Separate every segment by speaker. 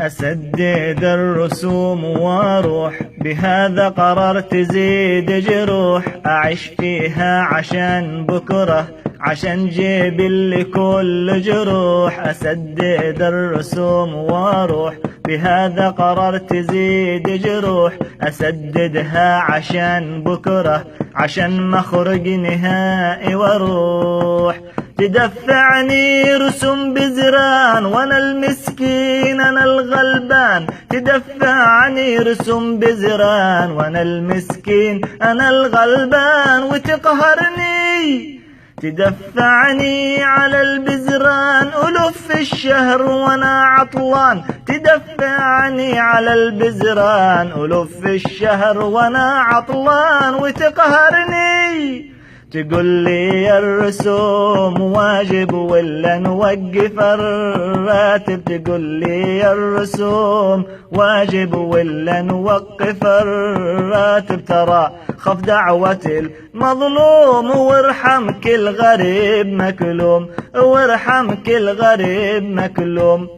Speaker 1: أسدد الرسوم واروح، بهذا قررت زيد جروح، أعيش فيها عشان بكرة، عشان جيب اللي كل جروح. أسدد الرسوم واروح، بهذا قررت زيد جروح، أسددها عشان بكرة، عشان ما أخرج نهائي واروح. تدفعني رسوم بزران وانا المسكين انا الغلبان، تدفعني رسوم بزران وانا المسكين انا الغلبان وتقهرني. تدفعني على البزران ألوف في الشهر وانا عطلان، تدفعني على البزران ألوف في الشهر وانا عطلان وتقهرني. تقول لي الرسوم واجب ولا نوقف الراتب، تقول لي الرسوم واجب ولا نوقف الراتب، ترى خف دعوة المظلوم وارحم كل غريب مكلوم، وارحم كل غريب مكلوم.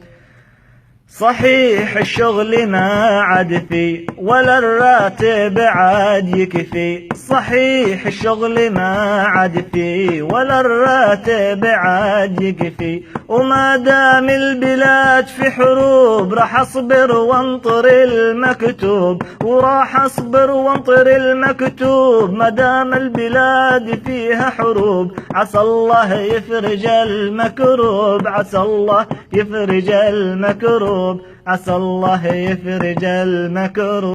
Speaker 1: صحيح الشغل ما عاد فيه ولا الراتب عاد يكفي، صحيح الشغل ما عاد فيه ولا الراتب عاد يكفي، وما دام البلاد في حروب راح اصبر وانطر المكتوب، وراح اصبر وانطر المكتوب. ما دام البلاد فيها حروب عسى الله يفرج المكروب، عسى الله يفرج المكروب، عسى الله يفرج المكروب.